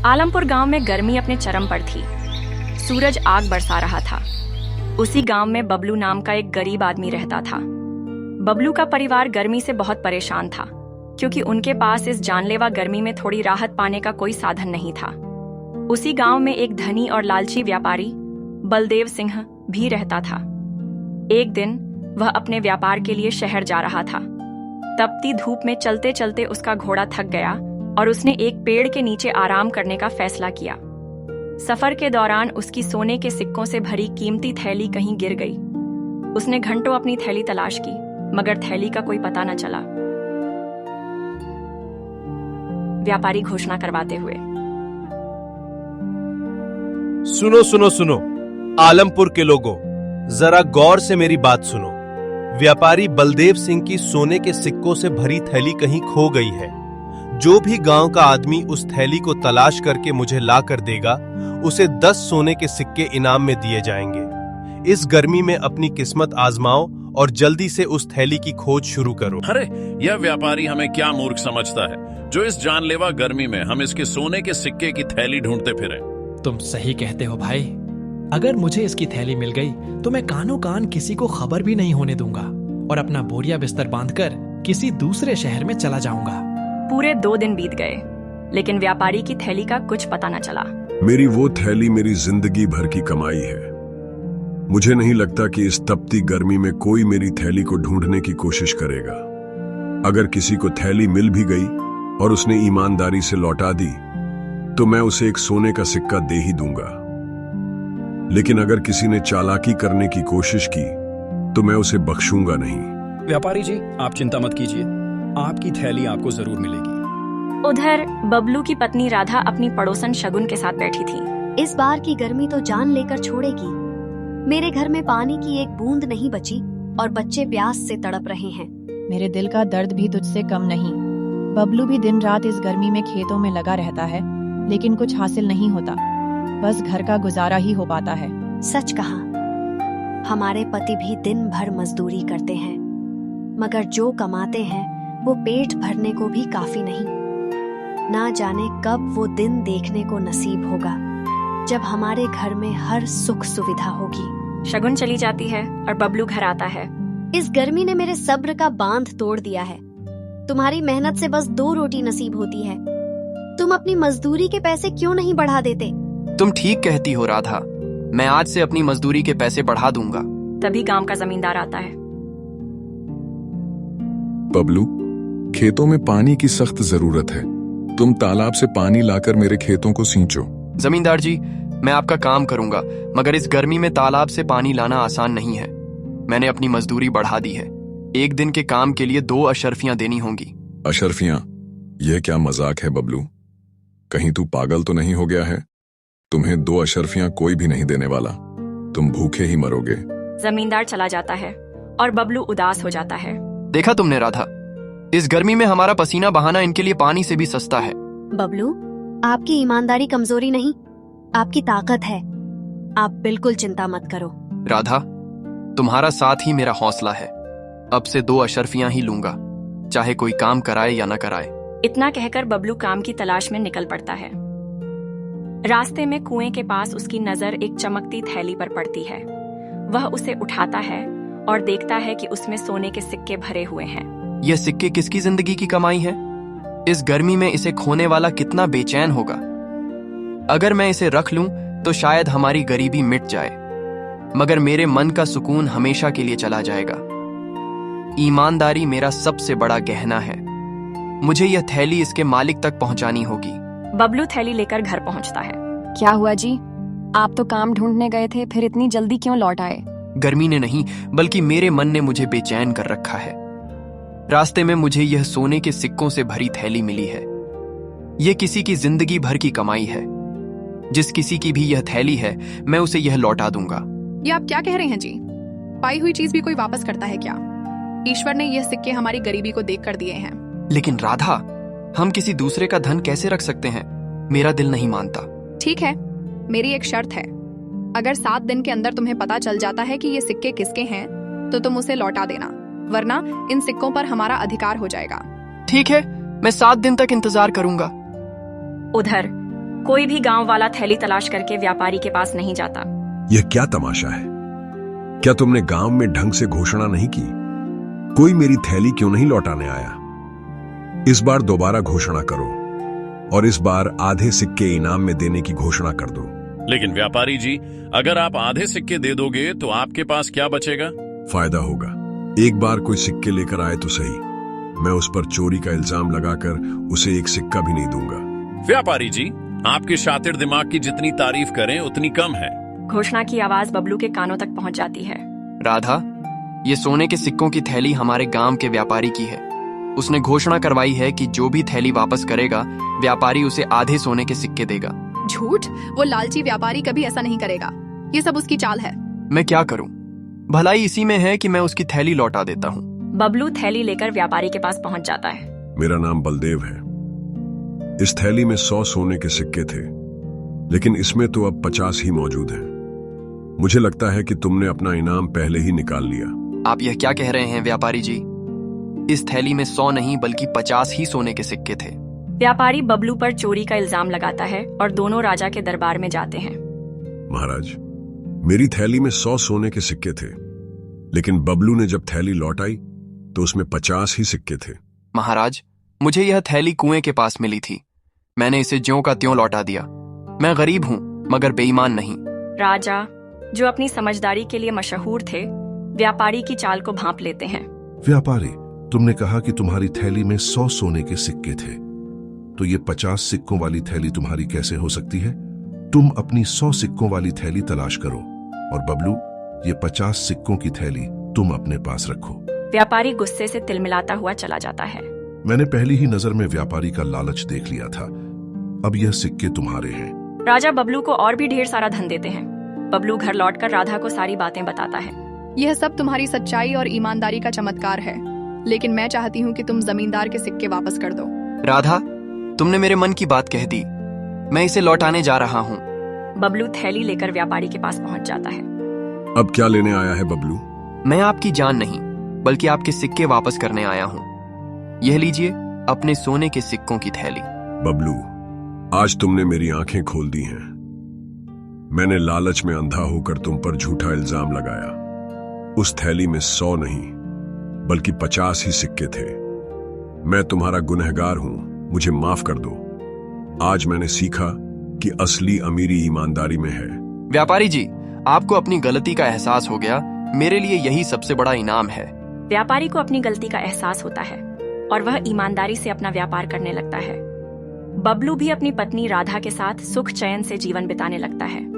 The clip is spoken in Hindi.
आलमपुर गांव में गर्मी अपने चरम पर थी। सूरज आग बरसा रहा था। उसी गांव में बबलू नाम का एक गरीब आदमी रहता था। बबलू का परिवार गर्मी से बहुत परेशान था, क्योंकि उनके पास इस जानलेवा गर्मी में थोड़ी राहत पाने का कोई साधन नहीं था। उसी गांव में एक धनी और लालची व्यापारी बलदेव सिंह भी रहता था। एक दिन वह अपने व्यापार के लिए शहर जा रहा था। तपती धूप में चलते चलते उसका घोड़ा थक गया और उसने एक पेड़ के नीचे आराम करने का फैसला किया। सफर के दौरान उसकी सोने के सिक्कों से भरी कीमती थैली कहीं गिर गई। उसने घंटों अपनी थैली तलाश की, मगर थैली का कोई पता न चला। व्यापारी घोषणा करवाते हुए, सुनो सुनो सुनो, आलमपुर के लोगों, जरा गौर से मेरी बात सुनो। व्यापारी बलदेव सिंह की सोने के सिक्कों से भरी थैली कहीं खो गई है। जो भी गांव का आदमी उस थैली को तलाश करके मुझे ला कर देगा, उसे 10 सोने के सिक्के इनाम में दिए जाएंगे। इस गर्मी में अपनी किस्मत आजमाओ और जल्दी से उस थैली की खोज शुरू करो। अरे, यह व्यापारी हमें क्या मूर्ख समझता है, जो इस जानलेवा गर्मी में हम इसके सोने के सिक्के की थैली ढूंढते फिरें। तुम सही कहते हो भाई। अगर मुझे इसकी थैली मिल गई तो मैं कानो कान किसी को खबर भी नहीं होने दूंगा और अपना बोरिया बिस्तर बांधकर किसी दूसरे शहर में चला जाऊंगा। पूरे 2 दिन बीत गए, लेकिन व्यापारी की थैली का कुछ पता न चला। मेरी वो थैली मेरी जिंदगी भर की कमाई है। मुझे नहीं लगता कि इस तपती गर्मी में कोई मेरी थैली को ढूंढने की कोशिश करेगा। अगर किसी को थैली मिल भी गई और उसने ईमानदारी से लौटा दी, तो मैं उसे एक सोने का सिक्का दे ही दूंगा। लेकिन अगर किसी ने चालाकी करने की कोशिश की, तो मैं उसे बख्शूंगा नहीं। व्यापारी जी, आप चिंता मत कीजिए, आपकी थैली आपको जरूर मिलेगी। उधर बबलू की पत्नी राधा अपनी पड़ोसन शगुन के साथ बैठी थी। इस बार की गर्मी तो जान लेकर छोड़ेगी। मेरे घर में पानी की एक बूंद नहीं बची और बच्चे प्यास से तड़प रहे हैं। मेरे दिल का दर्द भी तुझसे कम नहीं। बबलू भी दिन रात इस गर्मी में खेतों में लगा रहता है, लेकिन कुछ हासिल नहीं होता। बस घर का गुजारा ही हो पाता है। सच कहा, हमारे पति भी दिन भर मजदूरी करते हैं, मगर जो कमाते हैं वो पेट भरने को भी काफी नहीं। ना जाने कब वो दिन देखने को नसीब होगा जब हमारे घर में हर सुख सुविधा होगी। शगुन चली जाती है और बबलू घर आता है। इस गर्मी ने मेरे सब्र का बांध तोड़ दिया है। तुम्हारी मेहनत से बस 2 रोटी नसीब होती है। तुम अपनी मजदूरी के पैसे क्यों नहीं बढ़ा देते? तुम ठीक कहती हो राधा, मैं आज से अपनी मजदूरी के पैसे बढ़ा दूंगा। तभी गांव का जमींदार आता है। बबलू, खेतों में पानी की सख्त जरूरत है। तुम तालाब से पानी लाकर मेरे खेतों को सींचो। जमींदार जी, मैं आपका काम करूंगा, मगर इस गर्मी में तालाब से पानी लाना आसान नहीं है। मैंने अपनी मजदूरी बढ़ा दी है। 1 दिन के काम के लिए 2 अशर्फियां देनी होंगी। अशर्फियां? यह क्या मजाक है बबलू? कहीं तू पागल तो नहीं हो गया है? तुम्हें 2 अशर्फियां कोई भी नहीं देने वाला। तुम भूखे ही मरोगे। जमींदार चला जाता है और बबलू उदास हो जाता है। देखा तुमने राधा, इस गर्मी में हमारा पसीना बहाना इनके लिए पानी से भी सस्ता है। बबलू, आपकी ईमानदारी कमजोरी नहीं, आपकी ताकत है। आप बिल्कुल चिंता मत करो। राधा, तुम्हारा साथ ही मेरा हौसला है। अब से 2 अशर्फियां ही लूंगा, चाहे कोई काम कराए या न कराए। इतना कहकर बबलू काम की तलाश में निकल पड़ता है। रास्ते में कुएं के पास उसकी नजर एक चमकती थैली पर पड़ती है। वह उसे उठाता है और देखता है कि उसमें सोने के सिक्के भरे हुए हैं। यह सिक्के किसकी जिंदगी की कमाई है? इस गर्मी में इसे खोने वाला कितना बेचैन होगा। अगर मैं इसे रख लूं तो शायद हमारी गरीबी मिट जाए, मगर मेरे मन का सुकून हमेशा के लिए चला जाएगा। ईमानदारी मेरा सबसे बड़ा गहना है। मुझे यह थैली इसके मालिक तक पहुंचानी होगी। बबलू थैली लेकर घर पहुंचता है। क्या हुआ जी? आप तो काम ढूंढने गए थे, फिर इतनी जल्दी क्यों लौट आए? गर्मी ने नहीं, बल्कि मेरे मन ने मुझे बेचैन कर रखा है। रास्ते में मुझे यह सोने के सिक्कों से भरी थैली मिली है। यह किसी की जिंदगी भर की कमाई है। जिस किसी की भी यह थैली है, मैं उसे यह लौटा दूंगा। ये आप क्या कह रहे हैं जी? पाई हुई चीज भी कोई वापस करता है क्या? ईश्वर ने यह सिक्के हमारी गरीबी को देख कर दिए हैं। लेकिन राधा, हम किसी दूसरे का धन कैसे रख सकते हैं? मेरा दिल नहीं मानता। ठीक है, मेरी एक शर्त है। अगर 7 दिन के अंदर तुम्हें पता चल जाता है कि ये सिक्के किसके हैं, तो तुम उसे लौटा देना, वरना इन सिक्कों पर हमारा अधिकार हो जाएगा। ठीक है, मैं 7 दिन तक इंतजार करूंगा। उधर कोई भी गांव वाला थैली तलाश करके व्यापारी के पास नहीं जाता। यह क्या तमाशा है? क्या तुमने गांव में ढंग से घोषणा नहीं की? कोई मेरी थैली क्यों नहीं लौटाने आया? इस बार दोबारा घोषणा करो और इस बार आधे सिक्के इनाम में देने की घोषणा कर दो। लेकिन व्यापारी जी, अगर आप आधे सिक्के दे दोगे तो आपके पास क्या बचेगा? फायदा होगा। एक बार कोई सिक्के लेकर आए तो सही, मैं उस पर चोरी का इल्जाम लगाकर उसे एक सिक्का भी नहीं दूंगा। व्यापारी जी, आपके शातिर दिमाग की जितनी तारीफ करें उतनी कम है। घोषणा की आवाज बबलू के कानों तक पहुंच जाती है। राधा, ये सोने के सिक्कों की थैली हमारे गांव के व्यापारी की है। उसने घोषणा करवाई है कि जो भी थैली वापस करेगा, व्यापारी उसे आधे सोने के सिक्के देगा। झूठ! वो लालची व्यापारी कभी ऐसा नहीं करेगा। ये सब उसकी चाल है। मैं क्या करूं? भलाई इसी में है कि मैं उसकी थैली लौटा देता हूं। बबलू थैली लेकर व्यापारी के पास पहुंच जाता है। मेरा नाम बलदेव है। इस थैली में 100 सोने के सिक्के थे, लेकिन इसमें तो अब 50 ही मौजूद हैं। मुझे लगता है कि तुमने अपना इनाम पहले ही निकाल लिया। आप यह क्या कह रहे हैं व्यापारी जी? इस थैली में 100 नहीं बल्कि 50 ही सोने के सिक्के थे। व्यापारी बबलू पर चोरी का इल्जाम लगाता है और दोनों राजा के दरबार में जाते हैं। महाराज, मेरी थैली में 100 सोने के सिक्के थे, लेकिन बबलू ने जब थैली लौटाई तो उसमें 50 ही सिक्के थे। महाराज, मुझे यह थैली कुएं के पास मिली थी। मैंने इसे ज्यों का त्यों लौटा दिया। मैं गरीब हूं मगर बेईमान नहीं। राजा, जो अपनी समझदारी के लिए मशहूर थे, व्यापारी की चाल को भांप लेते हैं। व्यापारी, तुमने कहा कि तुम्हारी थैली में 100 सोने के सिक्के थे, तो ये 50 सिक्कों वाली थैली तुम्हारी कैसे हो सकती है? तुम अपनी 100 सिक्कों वाली थैली तलाश करो और बबलू, ये 50 सिक्कों की थैली तुम अपने पास रखो। व्यापारी गुस्से से तिलमिलाता हुआ चला जाता है। मैंने पहली ही नजर में व्यापारी का लालच देख लिया था। अब यह सिक्के तुम्हारे हैं। राजा बबलू को और भी ढेर सारा धन देते हैं। बबलू घर लौटकर राधा को सारी बातें बताता है। यह सब तुम्हारी सच्चाई और ईमानदारी का चमत्कार है, लेकिन मैं चाहती हूँ कि तुम जमींदार के सिक्के वापस कर दो। राधा, तुमने मेरे मन की बात कह दी। मैं इसे लौटाने जा रहा हूँ। बबलू थैली लेकर व्यापारी के पास पहुंच जाता है। अब क्या लेने आया है बबलू? मैं आपकी जान नहीं बल्कि आपके सिक्के वापस करने आया हूँ। यह लीजिए अपने सोने के सिक्कों की थैली। बबलू, आज तुमने मेरी आंखें खोल दी हैं। मैंने लालच में अंधा होकर तुम पर झूठा इल्जाम लगाया। उस थैली में 100 नहीं बल्कि 50 ही सिक्के थे। मैं तुम्हारा गुनहगार हूं, मुझे माफ कर दो। आज मैंने सीखा कि असली अमीरी ईमानदारी में है। व्यापारी जी, आपको अपनी गलती का एहसास हो गया। मेरे लिए यही सबसे बड़ा इनाम है। व्यापारी को अपनी गलती का एहसास होता है और वह ईमानदारी से अपना व्यापार करने लगता है। बबलू भी अपनी पत्नी राधा के साथ सुख चैन से जीवन बिताने लगता है।